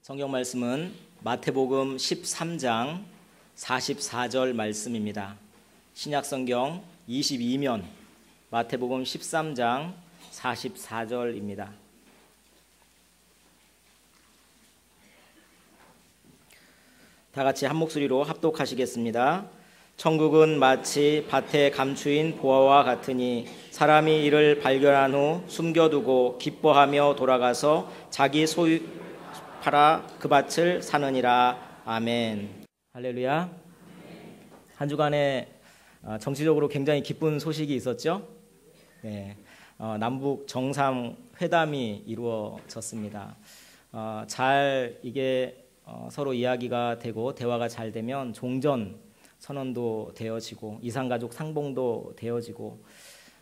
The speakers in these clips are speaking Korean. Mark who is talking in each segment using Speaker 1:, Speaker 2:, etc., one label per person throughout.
Speaker 1: 성경 말씀은 마태복음 13장 44절 말씀입니다. 신약성경 22면 마태복음 13장 44절입니다. 다 같이 한 목소리로 합독하시겠습니다. 천국은 마치 밭에 감추인 보화와 같으니 사람이 이를 발견한 후 숨겨두고 기뻐하며 돌아가서 자기 소유 팔아 그 밭을 사느니라. 아멘. 할렐루야. 한 주간에 정치적으로 굉장히 기쁜 소식이 있었죠. 네, 남북 정상회담이 이루어졌습니다. 잘 이게 서로 이야기가 되고 대화가 잘 되면 종전 선언도 되어지고 이산가족 상봉도 되어지고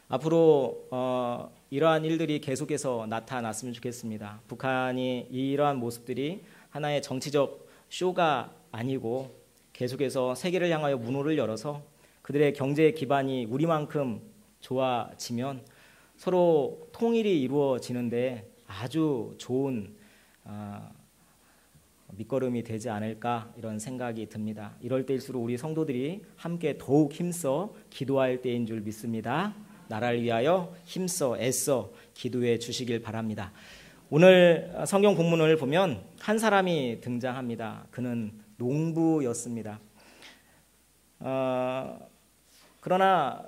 Speaker 1: 앞으로 이러한 일들이 계속해서 나타났으면 좋겠습니다. 북한이 이러한 모습들이 하나의 정치적 쇼가 아니고 계속해서 세계를 향하여 문호를 열어서 그들의 경제 기반이 우리만큼 좋아지면 서로 통일이 이루어지는데 아주 좋은 밑거름이 되지 않을까 이런 생각이 듭니다. 이럴 때일수록 우리 성도들이 함께 더욱 힘써 기도할 때인 줄 믿습니다. 나라를 위하여 힘써 애써 기도해 주시길 바랍니다. 오늘 성경 본문을 보면 한 사람이 등장합니다. 그는 농부였습니다. 그러나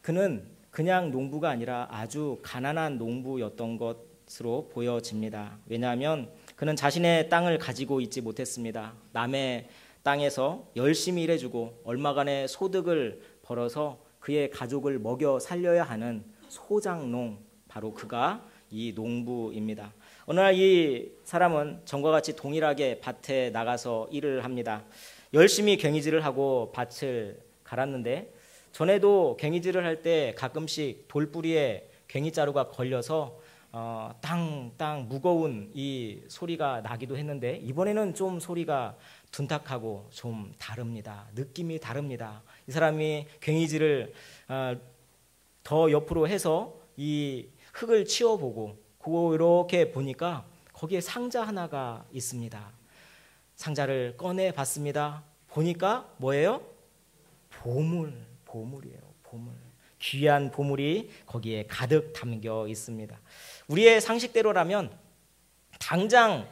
Speaker 1: 그는 그냥 농부가 아니라 아주 가난한 농부였던 것으로 보여집니다. 왜냐하면 그는 자신의 땅을 가지고 있지 못했습니다. 남의 땅에서 열심히 일해주고 얼마간의 소득을 벌어서 그의 가족을 먹여 살려야 하는 소장농, 바로 그가 이 농부입니다. 어느 날 이 사람은 전과 같이 동일하게 밭에 나가서 일을 합니다. 열심히 괭이질을 하고 밭을 갈았는데 전에도 괭이질을 할 때 가끔씩 돌뿌리에 괭이자루가 걸려서 땅 무거운 이 소리가 나기도 했는데 이번에는 좀 소리가 둔탁하고 좀 다릅니다. 느낌이 다릅니다. 이 사람이 괭이질을 더 옆으로 해서 이 흙을 치워보고 그거 이렇게 보니까 거기에 상자 하나가 있습니다. 상자를 꺼내 봤습니다. 보니까 뭐예요? 보물이에요. 보물. 귀한 보물이 거기에 가득 담겨 있습니다. 우리의 상식대로라면 당장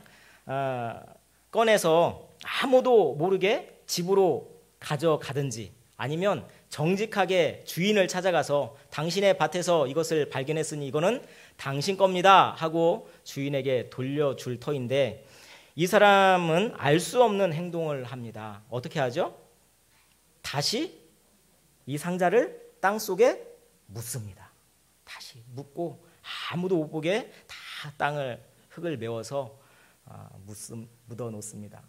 Speaker 1: 꺼내서 아무도 모르게 집으로 가져가든지 아니면 정직하게 주인을 찾아가서 당신의 밭에서 이것을 발견했으니 이거는 당신 겁니다 하고 주인에게 돌려줄 터인데 이 사람은 알 수 없는 행동을 합니다. 어떻게 하죠? 다시 이 상자를 땅속에 묻습니다. 다시 묻고 아무도 못 보게 다 땅을 흙을 메워서 묻어 놓습니다.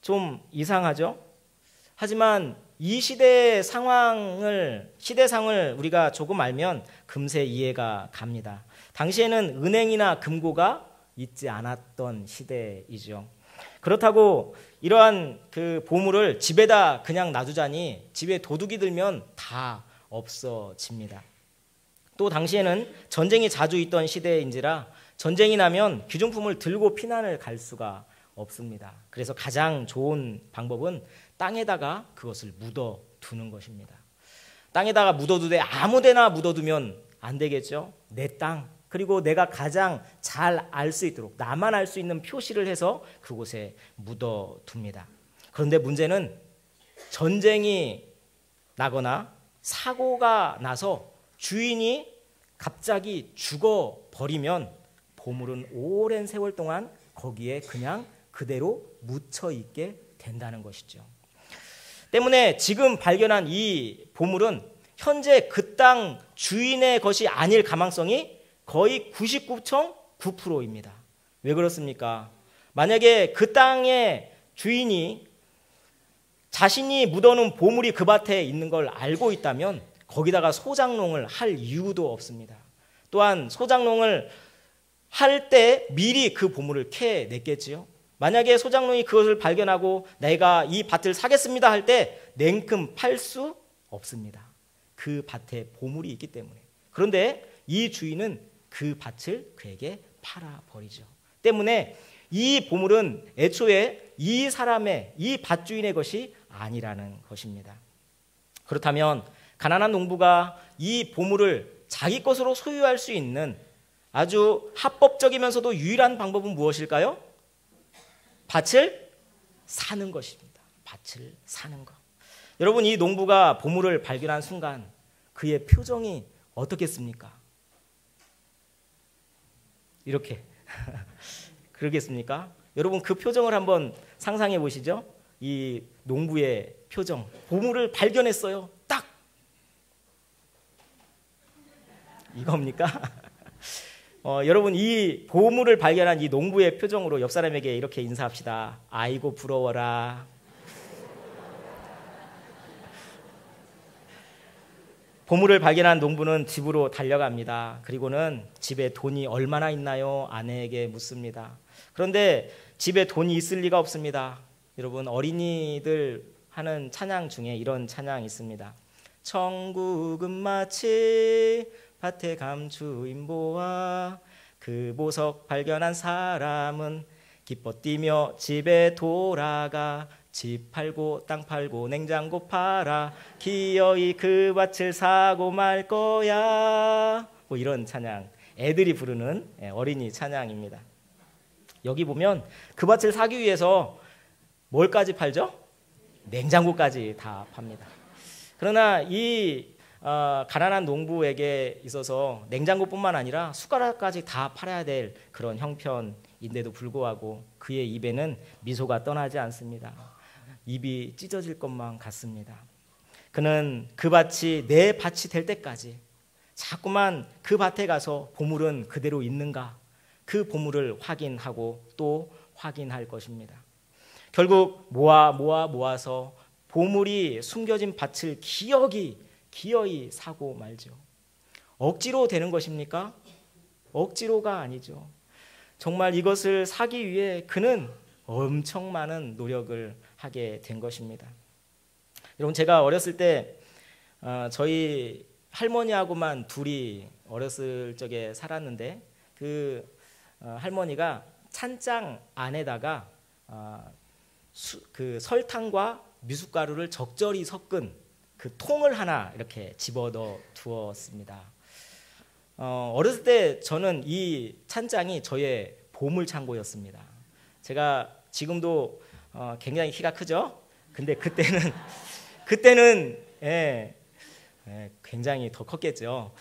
Speaker 1: 좀 이상하죠? 하지만 이 시대상을 우리가 조금 알면 금세 이해가 갑니다. 당시에는 은행이나 금고가 있지 않았던 시대이죠. 그렇다고 이러한 그 보물을 집에다 그냥 놔두자니 집에 도둑이 들면 다 없어집니다. 또 당시에는 전쟁이 자주 있던 시대인지라 전쟁이 나면 귀중품을 들고 피난을 갈 수가 없습니다. 그래서 가장 좋은 방법은 땅에다가 그것을 묻어두는 것입니다. 땅에다가 묻어두되 아무데나 묻어두면 안 되겠죠. 내 땅, 그리고 내가 가장 잘 알 수 있도록 나만 알 수 있는 표시를 해서 그곳에 묻어둡니다. 그런데 문제는 전쟁이 나거나 사고가 나서 주인이 갑자기 죽어버리면 보물은 오랜 세월 동안 거기에 그냥 그대로 묻혀있게 된다는 것이죠. 때문에 지금 발견한 이 보물은 현재 그 땅 주인의 것이 아닐 가망성이 거의 99.9%입니다. 왜 그렇습니까? 만약에 그 땅의 주인이 자신이 묻어놓은 보물이 그 밭에 있는 걸 알고 있다면 거기다가 소장농을 할 이유도 없습니다. 또한 소장농을 할 때 미리 그 보물을 캐냈겠지요. 만약에 소장농이 그것을 발견하고 내가 이 밭을 사겠습니다 할 때 냉큼 팔 수 없습니다. 그 밭에 보물이 있기 때문에. 그런데 이 주인은 그 밭을 그에게 팔아버리죠. 때문에 이 보물은 애초에 이 사람의, 이 밭주인의 것이 아니라는 것입니다. 그렇다면 가난한 농부가 이 보물을 자기 것으로 소유할 수 있는 아주 합법적이면서도 유일한 방법은 무엇일까요? 밭을 사는 것입니다. 밭을 사는 것. 여러분, 이 농부가 보물을 발견한 순간 그의 표정이 어떻겠습니까? 이렇게 그러겠습니까? 여러분, 그 표정을 한번 상상해 보시죠. 이 농부의 표정. 보물을 발견했어요. 딱 이겁니까? 여러분, 이 보물을 발견한 이 농부의 표정으로 옆 사람에게 이렇게 인사합시다. 아이고 부러워라. 보물을 발견한 농부는 집으로 달려갑니다. 그리고는 집에 돈이 얼마나 있나요? 아내에게 묻습니다. 그런데 집에 돈이 있을 리가 없습니다. 여러분, 어린이들 하는 찬양 중에 이런 찬양이 있습니다. 천국은 마치 밭에 감추인 보아 그 보석 발견한 사람은 기뻐 뛰며 집에 돌아가 집 팔고 땅 팔고 냉장고 팔아 기어이 그 밭을 사고 말 거야. 뭐 이런 찬양, 애들이 부르는 어린이 찬양입니다. 여기 보면 그 밭을 사기 위해서 뭘까지 팔죠? 냉장고까지 다 팝니다. 그러나 이 가난한 농부에게 있어서 냉장고뿐만 아니라 숟가락까지 다 팔아야 될 그런 형편인데도 불구하고 그의 입에는 미소가 떠나지 않습니다. 입이 찢어질 것만 같습니다. 그는 그 밭이 내 밭이 될 때까지 자꾸만 그 밭에 가서 보물은 그대로 있는가, 그 보물을 확인하고 또 확인할 것입니다. 결국 모아서 보물이 숨겨진 밭을 기어이 사고 말죠. 억지로 되는 것입니까? 억지로가 아니죠. 정말 이것을 사기 위해 그는 엄청 많은 노력을 하게 된 것입니다. 여러분, 제가 어렸을 때 저희 할머니하고만 둘이 어렸을 적에 살았는데 그 할머니가 찬장 안에다가 그 설탕과 미숫가루를 적절히 섞은 그 통을 하나 이렇게 집어넣어 두었습니다. 어렸을 때 저는 이 찬장이 저의 보물 창고였습니다. 제가 지금도 굉장히 키가 크죠? 근데 그때는 굉장히 더 컸겠죠.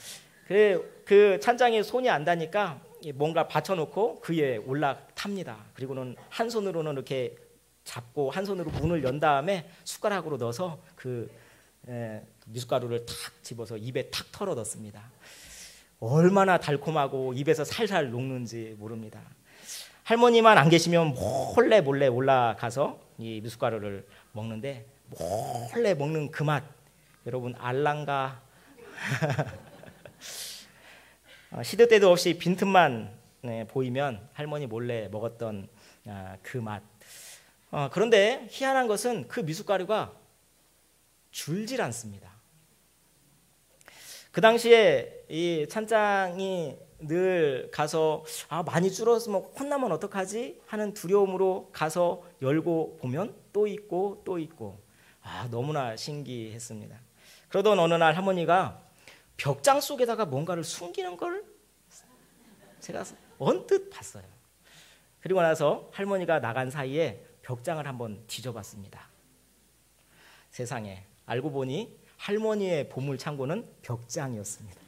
Speaker 1: 그 찬장에 손이 안 닿으니까 뭔가 받쳐놓고 그 위에 올라탑니다. 그리고는 한 손으로는 이렇게 잡고 한 손으로 문을 연 다음에 숟가락으로 넣어서 그 미숫가루를 탁 집어서 입에 탁 털어 넣습니다. 얼마나 달콤하고 입에서 살살 녹는지 모릅니다. 할머니만 안 계시면 몰래 올라가서 이 미숫가루를 먹는데 몰래 먹는 그 맛, 여러분 알랑가. 시도 때도 없이 빈틈만 보이면 할머니 몰래 먹었던 그 맛. 그런데 희한한 것은 그 미숫가루가 줄질 않습니다. 그 당시에 이 찬장이 늘 가서 많이 줄었으면 혼나면 어떡하지 하는 두려움으로 가서 열고 보면 또 있고 너무나 신기했습니다. 그러던 어느 날 할머니가 벽장 속에다가 뭔가를 숨기는 걸 제가 언뜻 봤어요. 그리고 나서 할머니가 나간 사이에 벽장을 한번 뒤져봤습니다. 세상에, 알고 보니 할머니의 보물 창고는 벽장이었습니다.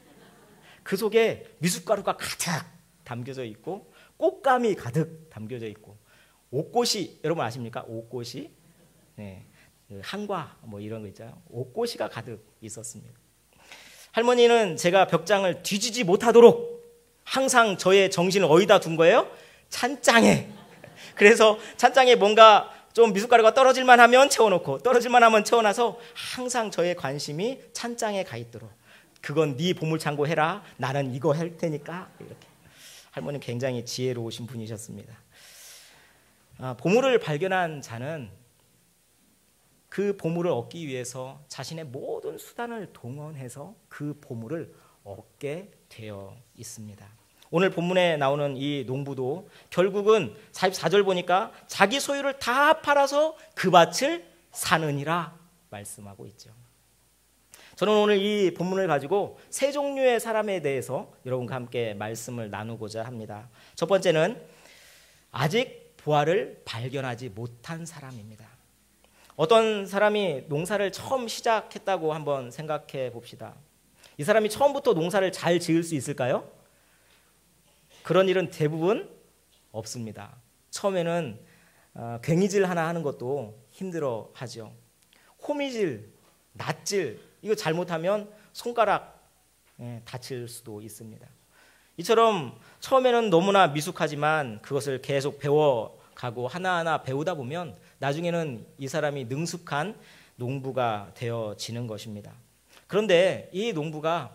Speaker 1: 그 속에 미숫가루가 가득 담겨져 있고 꽃감이 가득 담겨져 있고 옥꽃이, 여러분 아십니까? 옥꽃이, 한과 뭐 이런 거 있잖아요. 옥꽃이가 가득 있었습니다. 할머니는 제가 벽장을 뒤지지 못하도록 항상 저의 정신을 어디다 둔 거예요? 찬장에. 그래서 찬장에 뭔가 좀 미숫가루가 떨어질만 하면 채워놓고 떨어질만 하면 채워놔서 항상 저의 관심이 찬장에 가 있도록, 그건 네 보물창고 해라, 나는 이거 할 테니까. 이렇게. 할머니는 굉장히 지혜로우신 분이셨습니다. 보물을 발견한 자는 그 보물을 얻기 위해서 자신의 모든 수단을 동원해서 그 보물을 얻게 되어 있습니다. 오늘 본문에 나오는 이 농부도 결국은 44절 보니까 자기 소유를 다 팔아서 그 밭을 사느니라 말씀하고 있죠. 저는 오늘 이 본문을 가지고 세 종류의 사람에 대해서 여러분과 함께 말씀을 나누고자 합니다. 첫 번째는 아직 부활을 발견하지 못한 사람입니다. 어떤 사람이 농사를 처음 시작했다고 한번 생각해 봅시다. 이 사람이 처음부터 농사를 잘 지을 수 있을까요? 그런 일은 대부분 없습니다. 처음에는 괭이질 하나 하는 것도 힘들어 하죠. 호미질, 낫질 이거 잘못하면 손가락 다칠 수도 있습니다. 이처럼 처음에는 너무나 미숙하지만 그것을 계속 배워가고 하나하나 배우다 보면 나중에는 이 사람이 능숙한 농부가 되어지는 것입니다. 그런데 이 농부가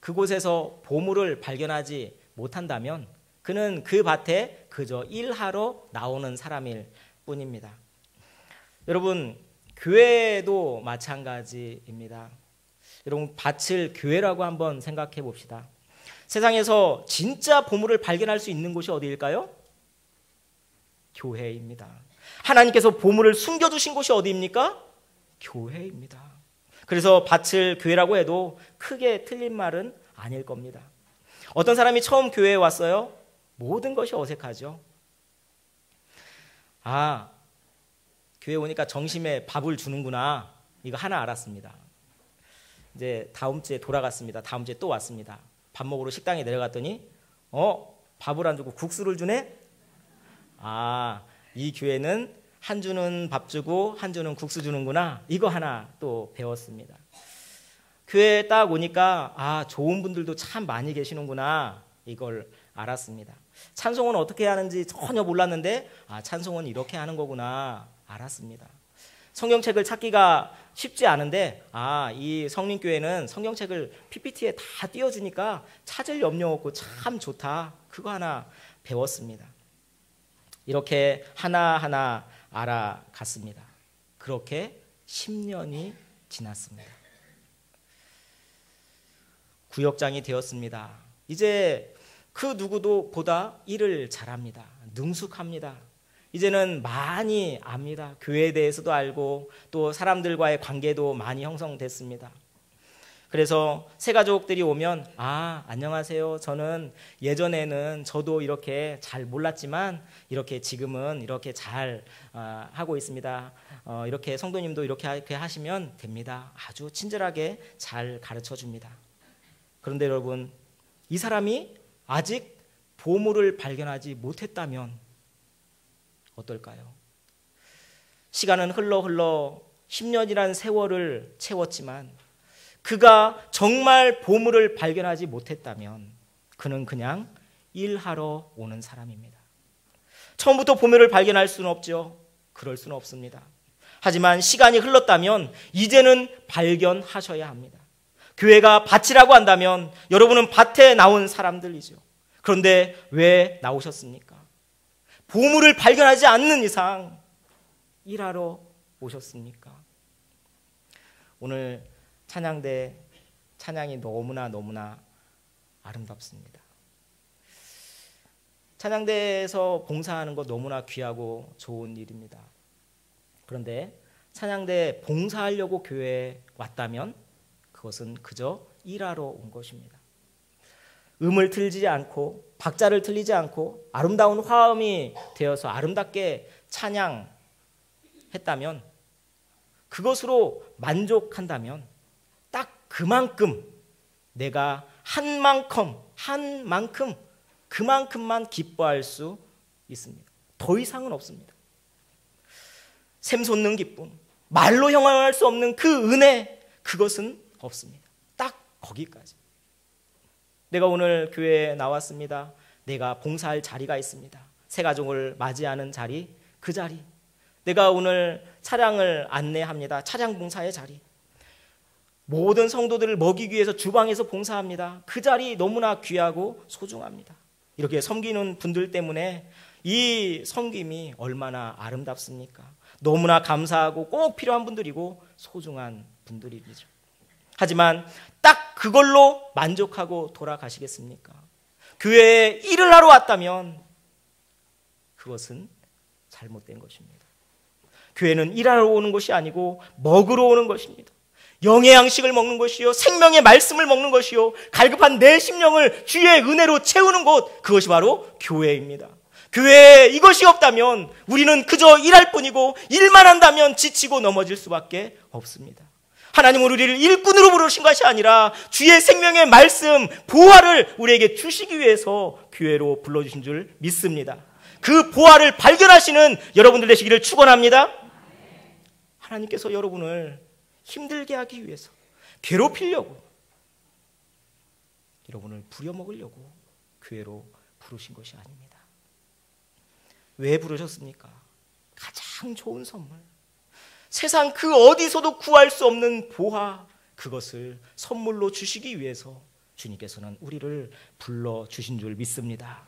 Speaker 1: 그곳에서 보물을 발견하지 못한다면 그는 그 밭에 그저 일하러 나오는 사람일 뿐입니다. 여러분, 교회도 마찬가지입니다. 여러분, 밭을 교회라고 한번 생각해 봅시다. 세상에서 진짜 보물을 발견할 수 있는 곳이 어디일까요? 교회입니다. 하나님께서 보물을 숨겨두신 곳이 어디입니까? 교회입니다. 그래서 밭을 교회라고 해도 크게 틀린 말은 아닐 겁니다. 어떤 사람이 처음 교회에 왔어요. 모든 것이 어색하죠. 아, 교회 오니까 점심에 밥을 주는구나. 이거 하나 알았습니다. 이제 다음 주에 돌아갔습니다. 다음 주에 또 왔습니다. 밥 먹으러 식당에 내려갔더니 밥을 안 주고 국수를 주네? 아, 이 교회는 한 주는 밥 주고 한 주는 국수 주는구나. 이거 하나 또 배웠습니다. 교회에 딱 오니까 아, 좋은 분들도 참 많이 계시는구나. 이걸 알았습니다. 찬송은 어떻게 하는지 전혀 몰랐는데 아, 찬송은 이렇게 하는 거구나 알았습니다. 성경책을 찾기가 쉽지 않은데 아, 이 성림교회는 성경책을 PPT에 다 띄워주니까 찾을 염려 없고 참 좋다. 그거 하나 배웠습니다. 이렇게 하나하나 알아갔습니다. 그렇게 10년이 지났습니다. 구역장이 되었습니다. 이제 그 누구도 보다 일을 잘합니다. 능숙합니다. 이제는 많이 압니다. 교회에 대해서도 알고 또 사람들과의 관계도 많이 형성됐습니다. 그래서 새 가족들이 오면 아, 안녕하세요. 저는 예전에는 저도 이렇게 잘 몰랐지만 이렇게 지금은 이렇게 잘 하고 있습니다. 이렇게 성도님도 이렇게 하시면 됩니다. 아주 친절하게 잘 가르쳐 줍니다. 그런데 여러분, 이 사람이 아직 보물을 발견하지 못했다면 어떨까요? 시간은 흘러 10년이라는 세월을 채웠지만 그가 정말 보물을 발견하지 못했다면 그는 그냥 일하러 오는 사람입니다. 처음부터 보물을 발견할 수는 없죠. 그럴 수는 없습니다. 하지만 시간이 흘렀다면 이제는 발견하셔야 합니다. 교회가 밭이라고 한다면 여러분은 밭에 나온 사람들이죠. 그런데 왜 나오셨습니까? 보물을 발견하지 않는 이상 일하러 오셨습니까? 오늘 찬양대 찬양이 너무나 아름답습니다. 찬양대에서 봉사하는 거 너무나 귀하고 좋은 일입니다. 그런데 찬양대 봉사하려고 교회에 왔다면 그것은 그저 일하러 온 것입니다. 음을 틀지 않고 박자를 틀리지 않고 아름다운 화음이 되어서 아름답게 찬양했다면 그것으로 만족한다면 딱 그만큼 내가 한 만큼 그만큼만 기뻐할 수 있습니다. 더 이상은 없습니다. 샘솟는 기쁨, 말로 형용할 수 없는 그 은혜, 그것은 없습니다. 딱 거기까지. 내가 오늘 교회에 나왔습니다. 내가 봉사할 자리가 있습니다. 새 가족을 맞이하는 자리, 그 자리. 내가 오늘 차량을 안내합니다. 차량 봉사의 자리. 모든 성도들을 먹이기 위해서 주방에서 봉사합니다. 그 자리 너무나 귀하고 소중합니다. 이렇게 섬기는 분들 때문에 이 섬김이 얼마나 아름답습니까? 너무나 감사하고 꼭 필요한 분들이고 소중한 분들이죠. 하지만 딱 그걸로 만족하고 돌아가시겠습니까? 교회에 일을 하러 왔다면 그것은 잘못된 것입니다. 교회는 일하러 오는 것이 아니고 먹으러 오는 것입니다. 영의 양식을 먹는 것이요, 생명의 말씀을 먹는 것이요, 갈급한 내 심령을 주의 은혜로 채우는 곳, 그것이 바로 교회입니다. 교회에 이것이 없다면 우리는 그저 일할 뿐이고, 일만 한다면 지치고 넘어질 수밖에 없습니다. 하나님은 우리를 일꾼으로 부르신 것이 아니라 주의 생명의 말씀, 보화를 우리에게 주시기 위해서 교회로 불러주신 줄 믿습니다. 그 보화를 발견하시는 여러분들 되시기를 축원합니다. 하나님께서 여러분을 힘들게 하기 위해서, 괴롭히려고, 여러분을 부려먹으려고 교회로 부르신 것이 아닙니다. 왜 부르셨습니까? 가장 좋은 선물, 세상 그 어디서도 구할 수 없는 보화, 그것을 선물로 주시기 위해서 주님께서는 우리를 불러주신 줄 믿습니다.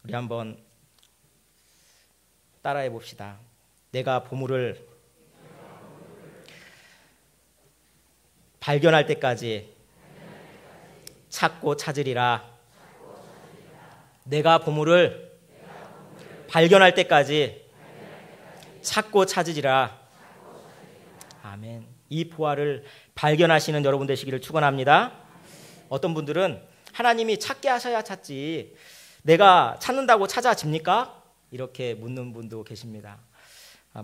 Speaker 1: 우리 한번 따라해 봅시다. 내가 보물을 발견할 때까지 찾고 찾으리라. 내가 보물을 발견할 때까지 찾고 찾으리라. 아멘. 이 보화를 발견하시는 여러분 되시기를 축원합니다. 어떤 분들은 하나님이 찾게 하셔야 찾지, 내가 찾는다고 찾아집니까? 이렇게 묻는 분도 계십니다.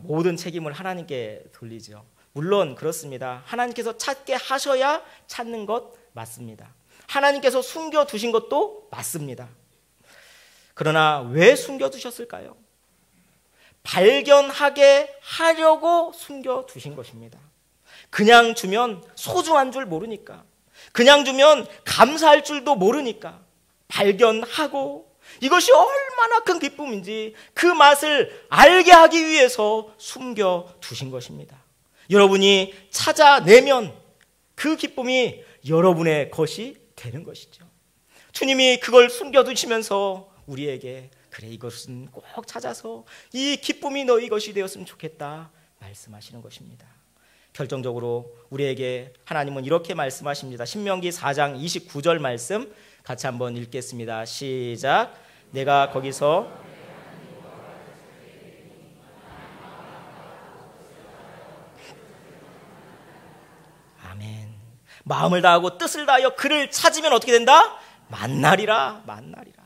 Speaker 1: 모든 책임을 하나님께 돌리죠. 물론 그렇습니다. 하나님께서 찾게 하셔야 찾는 것 맞습니다. 하나님께서 숨겨두신 것도 맞습니다. 그러나 왜 숨겨두셨을까요? 발견하게 하려고 숨겨두신 것입니다. 그냥 주면 소중한 줄 모르니까, 그냥 주면 감사할 줄도 모르니까, 발견하고 이것이 얼마나 큰 기쁨인지 그 맛을 알게 하기 위해서 숨겨두신 것입니다. 여러분이 찾아내면 그 기쁨이 여러분의 것이 되는 것이죠. 주님이 그걸 숨겨두시면서 우리에게, 그래, 이것은 꼭 찾아서 이 기쁨이 너희 것이 되었으면 좋겠다 말씀하시는 것입니다. 결정적으로 우리에게 하나님은 이렇게 말씀하십니다. 신명기 4장 29절 말씀 같이 한번 읽겠습니다. 시작. 내가 거기서 아멘. 마음을 다하고 뜻을 다하여 그를 찾으면 어떻게 된다? 만나리라. 만나리라.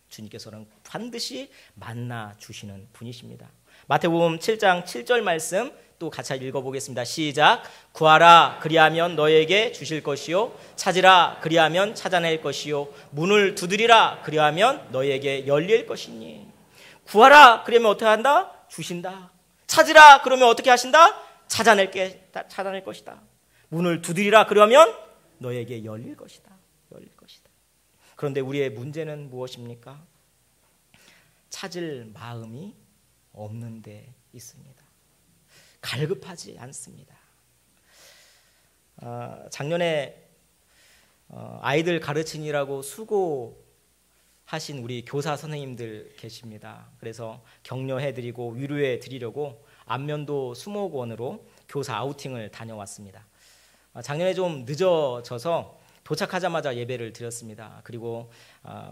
Speaker 1: 주님께서는 반드시 만나 주시는 분이십니다. 마태복음 7장 7절 말씀 또 같이 읽어보겠습니다. 시작. 구하라 그리하면 너에게 주실 것이요, 찾으라 그리하면 찾아낼 것이요, 문을 두드리라 그리하면 너에게 열릴 것이니. 구하라 그러면 어떻게 한다? 주신다. 찾으라 그러면 어떻게 하신다? 찾아낼 것이다. 문을 두드리라 그러면 너에게 열릴 것이다. 열릴 것이다. 그런데 우리의 문제는 무엇입니까? 찾을 마음이 없는 데 있습니다. 갈급하지 않습니다. 작년에 아이들 가르치느라고 수고하신 우리 교사 선생님들 계십니다. 그래서 격려해드리고 위로해드리려고 안면도 수목원으로 교사 아우팅을 다녀왔습니다. 작년에 좀 늦어져서 도착하자마자 예배를 드렸습니다. 그리고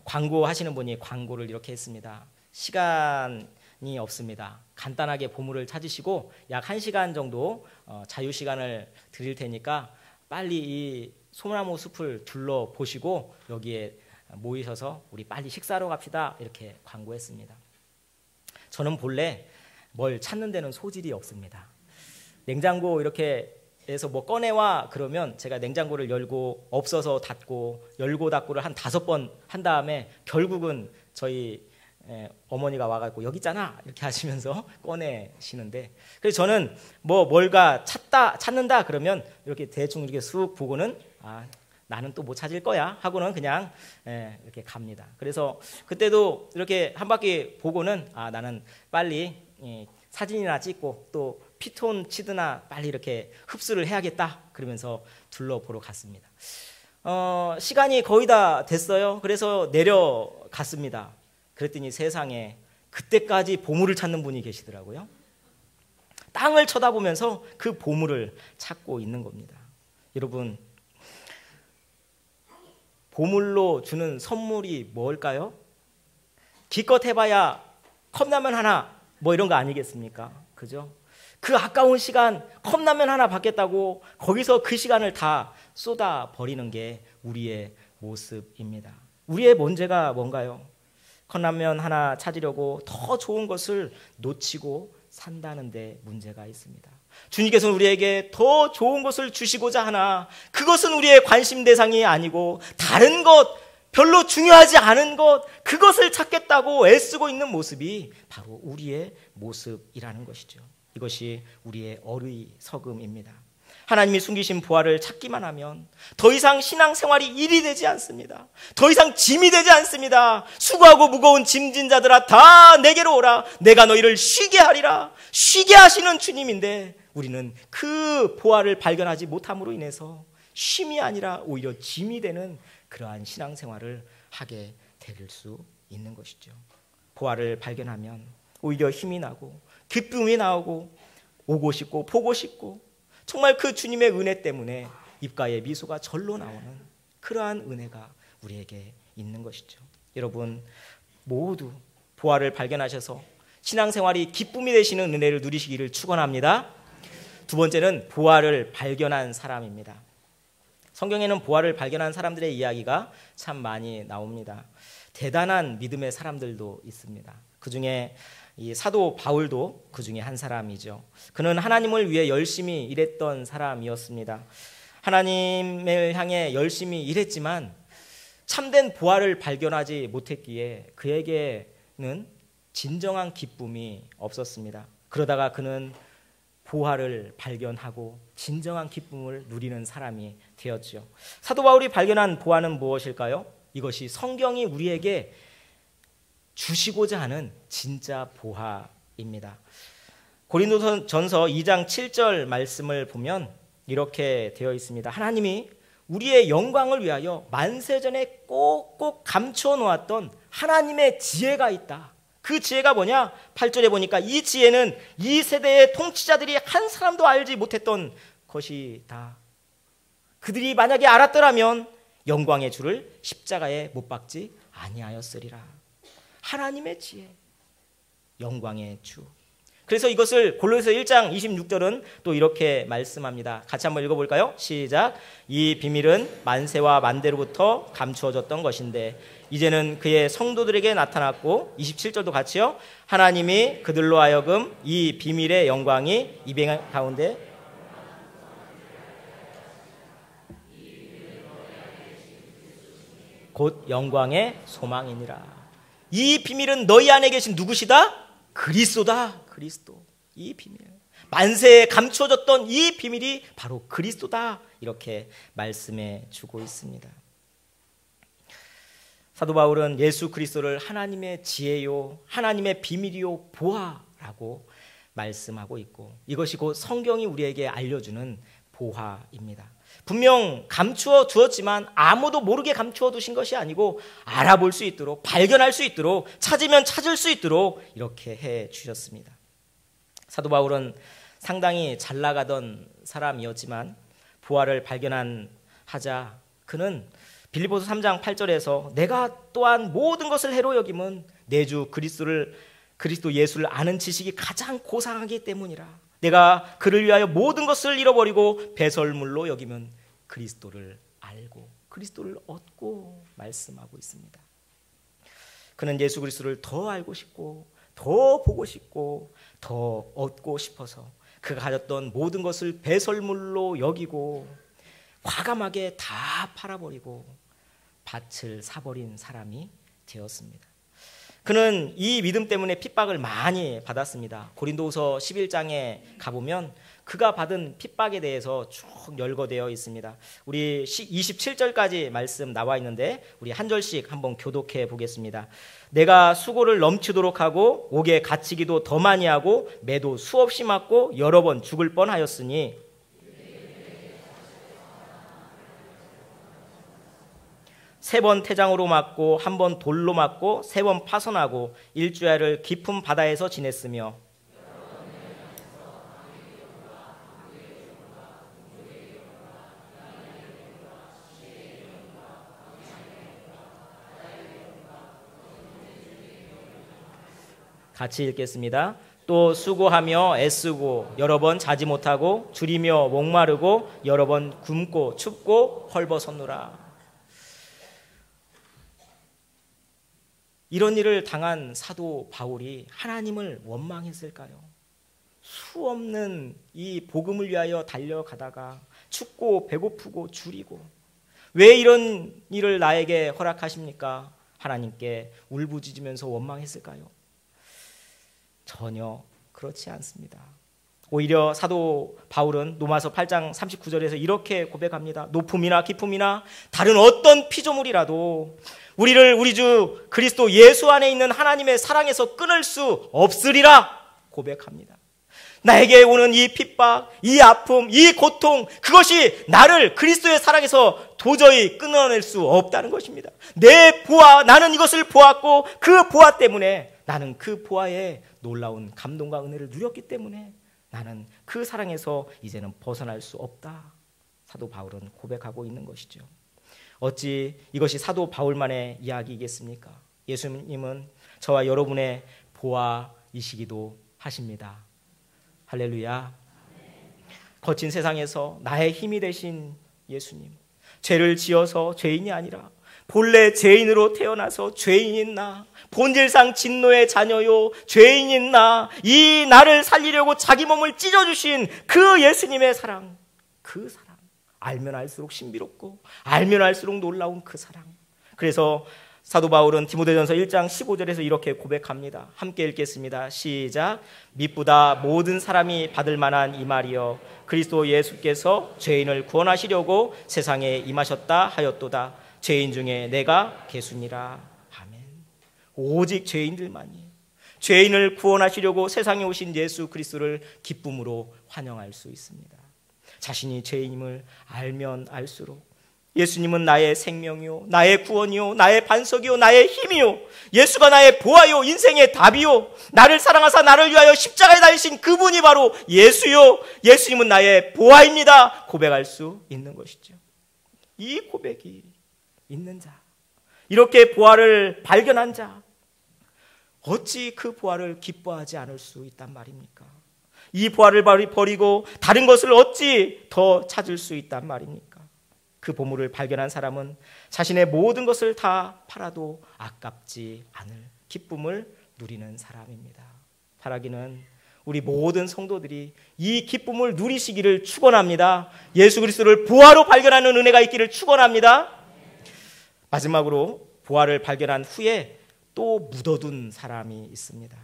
Speaker 1: 광고하시는 분이 광고를 이렇게 했습니다. 시간이 없습니다. 간단하게 보물을 찾으시고 약 1시간 정도 자유시간을 드릴 테니까 빨리 이 소나무 숲을 둘러보시고 여기에 모이셔서 우리 빨리 식사하러 갑시다. 이렇게 광고했습니다. 저는 본래 뭘 찾는 데는 소질이 없습니다. 냉장고 이렇게 해서 뭐 꺼내와 그러면 제가 냉장고를 열고 없어서 닫고 열고 닫고를 한 5번 한 다음에 결국은 저희 어머니가 와가지고 여기 있잖아 이렇게 하시면서 꺼내시는데, 그래서 저는 뭘가 찾는다 그러면 이렇게 대충 이렇게 쑥 보고는 나는 또 못 찾을 거야 하고는 그냥 이렇게 갑니다. 그래서 그때도 이렇게 한 바퀴 보고는 나는 빨리 사진이나 찍고 또 피톤 치드나 빨리 이렇게 흡수를 해야겠다 그러면서 둘러보러 갔습니다. 시간이 거의 다 됐어요. 그래서 내려갔습니다. 그랬더니 세상에 그때까지 보물을 찾는 분이 계시더라고요. 땅을 쳐다보면서 그 보물을 찾고 있는 겁니다. 여러분, 보물로 주는 선물이 뭘까요? 기껏 해봐야 컵라면 하나 뭐 이런 거 아니겠습니까? 그죠? 그 아까운 시간 컵라면 하나 받겠다고 거기서 그 시간을 다 쏟아버리는 게 우리의 모습입니다. 우리의 문제가 뭔가요? 컵라면 하나 찾으려고 더 좋은 것을 놓치고 산다는 데 문제가 있습니다. 주님께서는 우리에게 더 좋은 것을 주시고자 하나 그것은 우리의 관심 대상이 아니고 다른 것, 별로 중요하지 않은 것, 그것을 찾겠다고 애쓰고 있는 모습이 바로 우리의 모습이라는 것이죠. 이것이 우리의 어리석음입니다. 하나님이 숨기신 부활을 찾기만 하면 더 이상 신앙생활이 일이 되지 않습니다. 더 이상 짐이 되지 않습니다. 수고하고 무거운 짐진 자들아 다 내게로 오라. 내가 너희를 쉬게 하리라. 쉬게 하시는 주님인데 우리는 그 부활을 발견하지 못함으로 인해서 쉼이 아니라 오히려 짐이 되는 그러한 신앙생활을 하게 될 수 있는 것이죠. 부활을 발견하면 오히려 힘이 나고 기쁨이 나오고 오고 싶고 보고 싶고 정말 그 주님의 은혜 때문에 입가에 미소가 절로 나오는 그러한 은혜가 우리에게 있는 것이죠. 여러분 모두 부활을 발견하셔서 신앙생활이 기쁨이 되시는 은혜를 누리시기를 축원합니다. 두 번째는 부활을 발견한 사람입니다. 성경에는 부활을 발견한 사람들의 이야기가 참 많이 나옵니다. 대단한 믿음의 사람들도 있습니다. 그 중에 이 사도 바울도 그 중에 한 사람이죠. 그는 하나님을 위해 열심히 일했던 사람이었습니다. 하나님을 향해 열심히 일했지만 참된 부활을 발견하지 못했기에 그에게는 진정한 기쁨이 없었습니다. 그러다가 그는 부활을 발견하고 진정한 기쁨을 누리는 사람이 되었죠. 사도 바울이 발견한 부활은 무엇일까요? 이것이 성경이 우리에게 주시고자 하는 진짜 보화입니다. 고린도전서 2장 7절 말씀을 보면 이렇게 되어 있습니다. 하나님이 우리의 영광을 위하여 만세전에 꼭꼭 감춰 놓았던 하나님의 지혜가 있다. 그 지혜가 뭐냐? 8절에 보니까 이 지혜는 이 세대의 통치자들이 한 사람도 알지 못했던 것이다. 그들이 만약에 알았더라면 영광의 주를 십자가에 못 박지 아니하였으리라. 하나님의 지혜, 영광의 주. 그래서 이것을 골로새서 1장 26절은 또 이렇게 말씀합니다. 같이 한번 읽어볼까요? 시작. 이 비밀은 만세와 만대로부터 감추어졌던 것인데 이제는 그의 성도들에게 나타났고 27절도 같이요. 하나님이 그들로 하여금 이 비밀의 영광이 이방 가운데 곧 영광의 소망이니라. 이 비밀은 너희 안에 계신 누구시다? 그리스도다. 그리스도. 이 비밀. 만세에 감추어졌던 이 비밀이 바로 그리스도다. 이렇게 말씀해 주고 있습니다. 사도 바울은 예수 그리스도를 하나님의 지혜요, 하나님의 비밀이요, 보화라고 말씀하고 있고 이것이 곧 성경이 우리에게 알려주는 보화입니다. 분명 감추어 두었지만 아무도 모르게 감추어 두신 것이 아니고 알아볼 수 있도록 발견할 수 있도록 찾으면 찾을 수 있도록 이렇게 해 주셨습니다. 사도 바울은 상당히 잘 나가던 사람이었지만 부활을 발견하자 그는 빌립보서 3장 8절에서 내가 또한 모든 것을 해로 여김은 내 주 그리스도 예수를 아는 지식이 가장 고상하기 때문이라. 내가 그를 위하여 모든 것을 잃어버리고 배설물로 여기면 그리스도를 알고 그리스도를 얻고 말씀하고 있습니다. 그는 예수 그리스도를 더 알고 싶고 더 보고 싶고 더 얻고 싶어서 그가 가졌던 모든 것을 배설물로 여기고 과감하게 다 팔아버리고 밭을 사버린 사람이 되었습니다. 그는 이 믿음 때문에 핍박을 많이 받았습니다. 고린도후서 11장에 가보면 그가 받은 핍박에 대해서 쭉 열거되어 있습니다. 우리 27절까지 말씀 나와 있는데 우리 한 절씩 한번 교독해 보겠습니다. 내가 수고를 넘치도록 하고 옥에 갇히기도 더 많이 하고 매도 수없이 맞고 여러 번 죽을 뻔하였으니 세 번 태장으로 맞고 한 번 돌로 맞고 세 번 파선하고 일주야를 깊은 바다에서 지냈으며 같이 읽겠습니다. 또 수고하며 애쓰고 여러 번 자지 못하고 줄이며 목마르고 여러 번 굶고 춥고 헐벗었노라. 이런 일을 당한 사도 바울이 하나님을 원망했을까요? 수없는 이 복음을 위하여 달려가다가 춥고 배고프고 줄이고 왜 이런 일을 나에게 허락하십니까? 하나님께 울부짖으면서 원망했을까요? 전혀 그렇지 않습니다. 오히려 사도 바울은 로마서 8장 39절에서 이렇게 고백합니다. 높음이나 깊음이나 다른 어떤 피조물이라도 우리를 우리 주 그리스도 예수 안에 있는 하나님의 사랑에서 끊을 수 없으리라 고백합니다. 나에게 오는 이 핍박, 이 아픔, 이 고통, 그것이 나를 그리스도의 사랑에서 도저히 끊어낼 수 없다는 것입니다. 내 보아, 나는 이것을 보았고 그 보아 때문에 나는 그 보아의 놀라운 감동과 은혜를 누렸기 때문에 나는 그 사랑에서 이제는 벗어날 수 없다. 사도 바울은 고백하고 있는 것이죠. 어찌 이것이 사도 바울만의 이야기이겠습니까? 예수님은 저와 여러분의 보아이시기도 하십니다. 할렐루야. 거친 세상에서 나의 힘이 되신 예수님, 죄를 지어서 죄인이 아니라 본래 죄인으로 태어나서 죄인인 나, 본질상 진노의 자녀요 죄인인 나, 이 나를 살리려고 자기 몸을 찢어주신 그 예수님의 사랑, 그 사랑, 알면 알수록 신비롭고 알면 알수록 놀라운 그 사랑. 그래서 사도 바울은 디모데전서 1장 15절에서 이렇게 고백합니다. 함께 읽겠습니다. 시작. 미쁘다 모든 사람이 받을 만한 이 말이여 그리스도 예수께서 죄인을 구원하시려고 세상에 임하셨다 하였도다. 죄인 중에 내가 개수니라. 아멘. 오직 죄인들만이 죄인을 구원하시려고 세상에 오신 예수 그리스도를 기쁨으로 환영할 수 있습니다. 자신이 죄인임을 알면 알수록 예수님은 나의 생명이요 나의 구원이요 나의 반석이요 나의 힘이요 예수가 나의 보아요 인생의 답이요 나를 사랑하사 나를 위하여 십자가에 달리신 그분이 바로 예수요 예수님은 나의 보아입니다 고백할 수 있는 것이죠. 이 고백이 있는 자, 이렇게 보아를 발견한 자, 어찌 그 보아를 기뻐하지 않을 수 있단 말입니까? 이 보아를 버리고 다른 것을 어찌 더 찾을 수 있단 말입니까? 그 보물을 발견한 사람은 자신의 모든 것을 다 팔아도 아깝지 않을 기쁨을 누리는 사람입니다. 바라기는 우리 모든 성도들이 이 기쁨을 누리시기를 축원합니다. 예수 그리스도를 보아로 발견하는 은혜가 있기를 축원합니다. 마지막으로 보아를 발견한 후에 또 묻어둔 사람이 있습니다.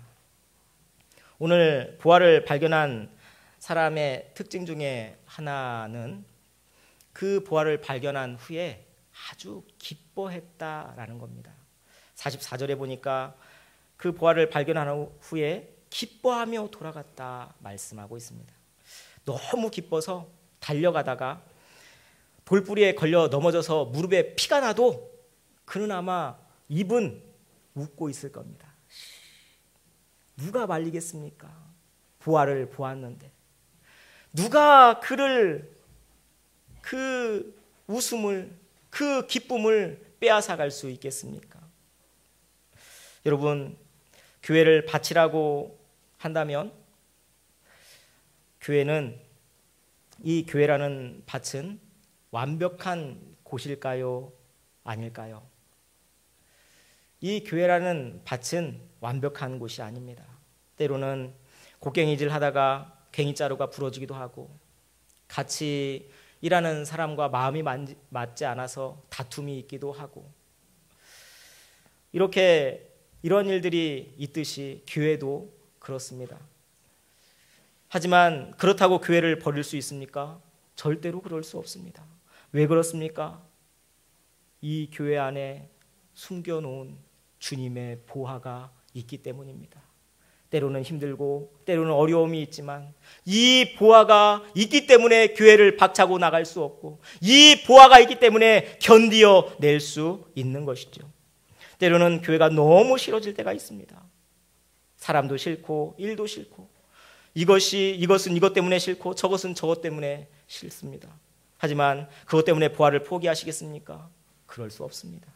Speaker 1: 오늘 보아를 발견한 사람의 특징 중에 하나는 그 보아를 발견한 후에 아주 기뻐했다라는 겁니다. 44절에 보니까 그 보아를 발견한 후에 기뻐하며 돌아갔다 말씀하고 있습니다. 너무 기뻐서 달려가다가 돌뿌리에 걸려 넘어져서 무릎에 피가 나도 그는 아마 입은 웃고 있을 겁니다. 누가 말리겠습니까? 보아를 보았는데 누가 그를 그 웃음을 그 기쁨을 빼앗아갈 수 있겠습니까? 여러분, 교회를 바치라고 한다면 교회는 이 교회라는 밭은 완벽한 곳일까요? 아닐까요? 이 교회라는 밭은 완벽한 곳이 아닙니다. 때로는 곡괭이질 하다가 괭이자루가 부러지기도 하고 같이 일하는 사람과 마음이 맞지 않아서 다툼이 있기도 하고 이런 일들이 있듯이 교회도 그렇습니다. 하지만 그렇다고 교회를 버릴 수 있습니까? 절대로 그럴 수 없습니다. 왜 그렇습니까? 이 교회 안에 숨겨놓은 주님의 보화가 있기 때문입니다. 때로는 힘들고 때로는 어려움이 있지만 이 보화가 있기 때문에 교회를 박차고 나갈 수 없고 이 보화가 있기 때문에 견디어 낼 수 있는 것이죠. 때로는 교회가 너무 싫어질 때가 있습니다. 사람도 싫고 일도 싫고 이것은 이것 때문에 싫고 저것은 저것 때문에 싫습니다. 하지만 그것 때문에 보화를 포기하시겠습니까? 그럴 수 없습니다.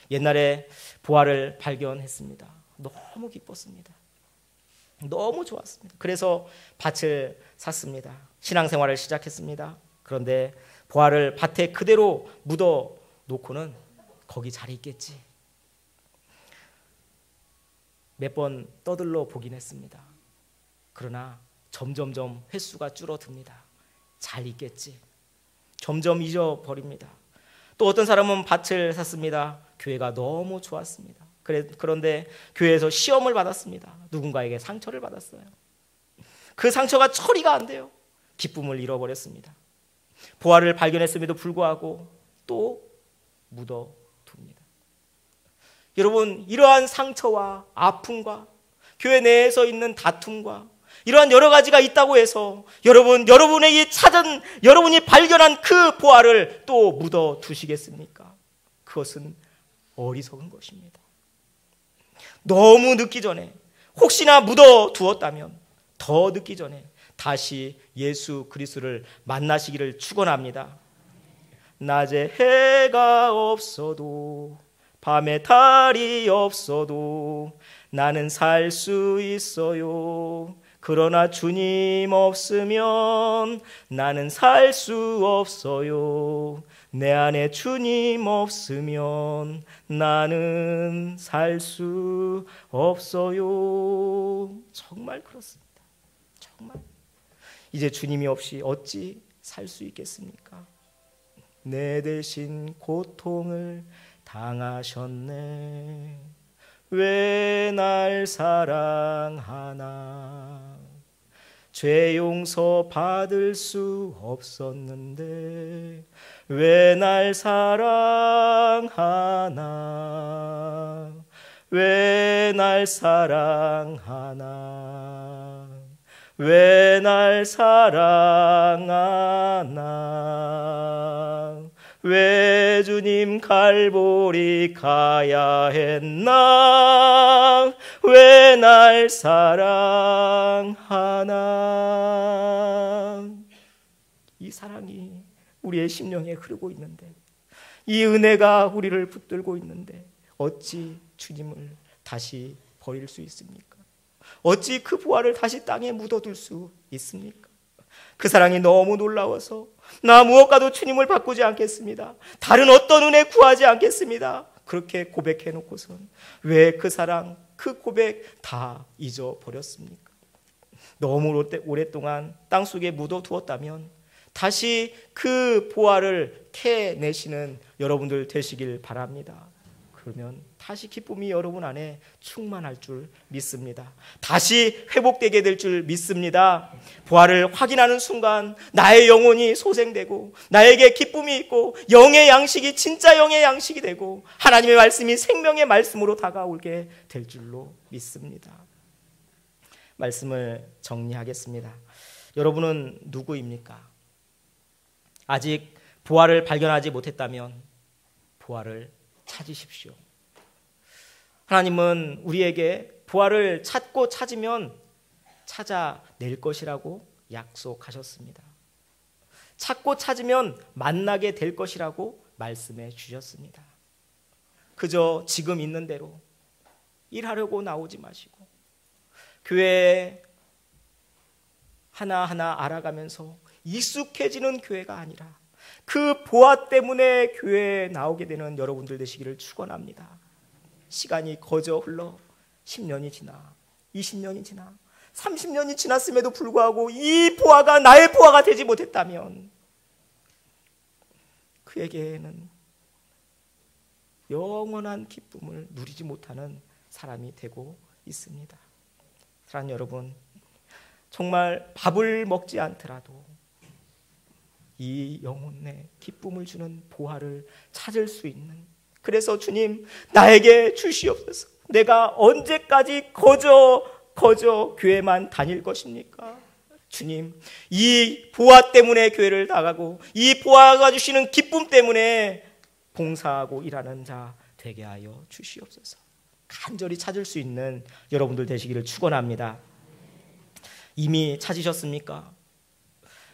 Speaker 1: 옛날에 보화를 발견했습니다. 너무 기뻤습니다. 너무 좋았습니다. 그래서 밭을 샀습니다. 신앙생활을 시작했습니다. 그런데 보화를 밭에 그대로 묻어 놓고는 거기 잘 있겠지. 몇 번 떠들러 보긴 했습니다. 그러나 점점점 횟수가 줄어듭니다. 잘 있겠지. 점점 잊어버립니다. 또 어떤 사람은 밭을 샀습니다. 교회가 너무 좋았습니다. 그런데 교회에서 시험을 받았습니다. 누군가에게 상처를 받았어요. 그 상처가 처리가 안 돼요. 기쁨을 잃어버렸습니다. 보화를 발견했음에도 불구하고 또 묻어둡니다. 여러분, 이러한 상처와 아픔과 교회 내에서 있는 다툼과 이러한 여러 가지가 있다고 해서 여러분에게 여러분이 발견한 그 보화를 또 묻어두시겠습니까? 그것은 어리석은 것입니다. 너무 늦기 전에, 혹시나 묻어두었다면 더 늦기 전에 다시 예수 그리스도를 만나시기를 축원합니다. 낮에 해가 없어도 밤에 달이 없어도 나는 살 수 있어요. 그러나 주님 없으면 나는 살 수 없어요. 내 안에 주님 없으면 나는 살 수 없어요. 정말 그렇습니다. 정말. 이제 주님이 없이 어찌 살 수 있겠습니까? 내 대신 고통을 당하셨네. 왜 날 사랑하나? 죄 용서 받을 수 없었는데 왜 날 사랑하나? 왜 날 사랑하나? 왜 날 사랑하나? 왜 주님 갈보리 가야 했나? 왜 날 사랑하나? 이 사랑이 우리의 심령에 흐르고 있는데, 이 은혜가 우리를 붙들고 있는데 어찌 주님을 다시 버릴 수 있습니까? 어찌 그 보화를 다시 땅에 묻어둘 수 있습니까? 그 사랑이 너무 놀라워서 나 무엇과도 주님을 바꾸지 않겠습니다. 다른 어떤 은혜 구하지 않겠습니다. 그렇게 고백해 놓고선 왜 그 사랑, 그 고백 다 잊어버렸습니까? 너무 오랫동안 땅속에 묻어두었다면 다시 그 보화를 캐내시는 여러분들 되시길 바랍니다. 그러면 다시 기쁨이 여러분 안에 충만할 줄 믿습니다. 다시 회복되게 될 줄 믿습니다. 보화를 확인하는 순간 나의 영혼이 소생되고 나에게 기쁨이 있고 영의 양식이 진짜 영의 양식이 되고 하나님의 말씀이 생명의 말씀으로 다가오게 될 줄로 믿습니다. 말씀을 정리하겠습니다. 여러분은 누구입니까? 아직 보화를 발견하지 못했다면 보화를 찾으십시오. 하나님은 우리에게 보화를 찾고 찾으면 찾아낼 것이라고 약속하셨습니다. 찾고 찾으면 만나게 될 것이라고 말씀해 주셨습니다. 그저 지금 있는 대로 일하려고 나오지 마시고 교회에 하나하나 알아가면서 익숙해지는 교회가 아니라 그 보화 때문에 교회에 나오게 되는 여러분들 되시기를 축원합니다. 시간이 거저 흘러 10년이 지나 20년이 지나 30년이 지났음에도 불구하고 이 보화가 나의 보화가 되지 못했다면 그에게는 영원한 기쁨을 누리지 못하는 사람이 되고 있습니다. 사랑하는 여러분, 정말 밥을 먹지 않더라도 이 영혼에 기쁨을 주는 보화를 찾을 수 있는, 그래서 주님 나에게 주시옵소서. 내가 언제까지 거저 교회만 다닐 것입니까? 주님, 이 보화 때문에 교회를 나가고 이 보화가 주시는 기쁨 때문에 봉사하고 일하는 자 되게 하여 주시옵소서. 간절히 찾을 수 있는 여러분들 되시기를 축원합니다. 이미 찾으셨습니까?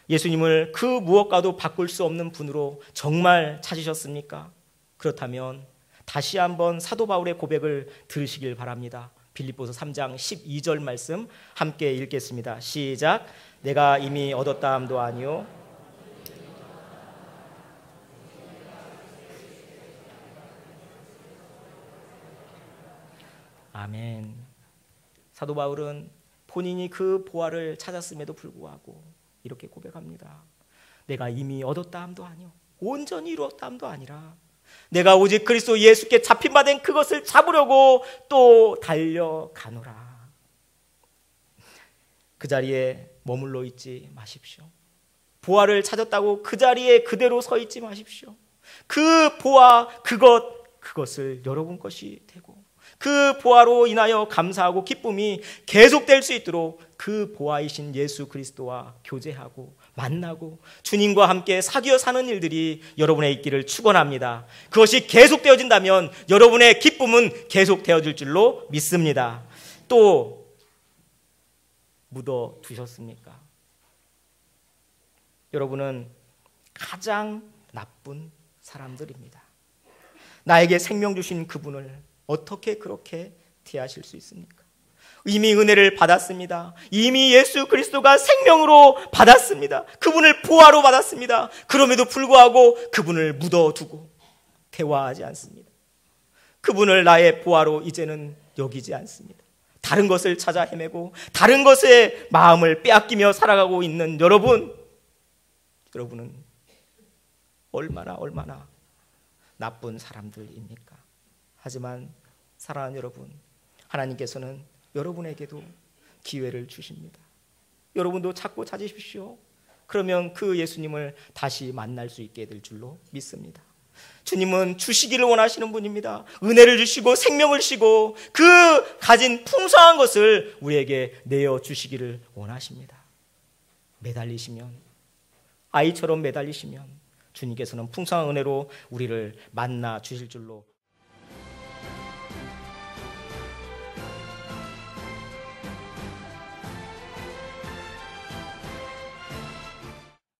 Speaker 1: 예수님을 그 무엇과도 바꿀 수 없는 분으로 정말 찾으셨습니까? 그렇다면 다시 한번 사도 바울의 고백을 들으시길 바랍니다. 빌립보서 3장 12절 말씀 함께 읽겠습니다. 시작. 내가 이미 얻었다함도 아니요 아멘. 사도 바울은 본인이 그 보화를 찾았음에도 불구하고 이렇게 고백합니다. 내가 이미 얻었다함도 아니요 온전히 이루었다함도 아니라 내가 오직 그리스도 예수께 잡힌 바 된 그것을 잡으려고 또 달려가노라. 그 자리에 머물러 있지 마십시오. 보화를 찾았다고 그 자리에 그대로 서 있지 마십시오. 그 보화 그것을 여러분 것이 되고 그 보화로 인하여 감사하고 기쁨이 계속될 수 있도록 그 보화이신 예수 그리스도와 교제하고 만나고 주님과 함께 사귀어 사는 일들이 여러분의 있기를 축원합니다. 그것이 계속되어진다면 여러분의 기쁨은 계속되어질 줄로 믿습니다. 또 묻어두셨습니까? 여러분은 가장 나쁜 사람들입니다. 나에게 생명 주신 그분을 어떻게 그렇게 대하실 수 있습니까? 이미 은혜를 받았습니다. 이미 예수 그리스도가 생명으로 받았습니다. 그분을 보화로 받았습니다. 그럼에도 불구하고 그분을 묻어두고 대화하지 않습니다. 그분을 나의 보화로 이제는 여기지 않습니다. 다른 것을 찾아 헤매고 다른 것에 마음을 빼앗기며 살아가고 있는 여러분은 얼마나 나쁜 사람들입니까? 하지만 사랑하는 여러분, 하나님께서는 여러분에게도 기회를 주십니다. 여러분도 찾고 찾으십시오. 그러면 그 예수님을 다시 만날 수 있게 될 줄로 믿습니다. 주님은 주시기를 원하시는 분입니다. 은혜를 주시고 생명을 주시고 그 가진 풍성한 것을 우리에게 내어주시기를 원하십니다. 매달리시면, 아이처럼 매달리시면 주님께서는 풍성한 은혜로 우리를 만나 주실 줄로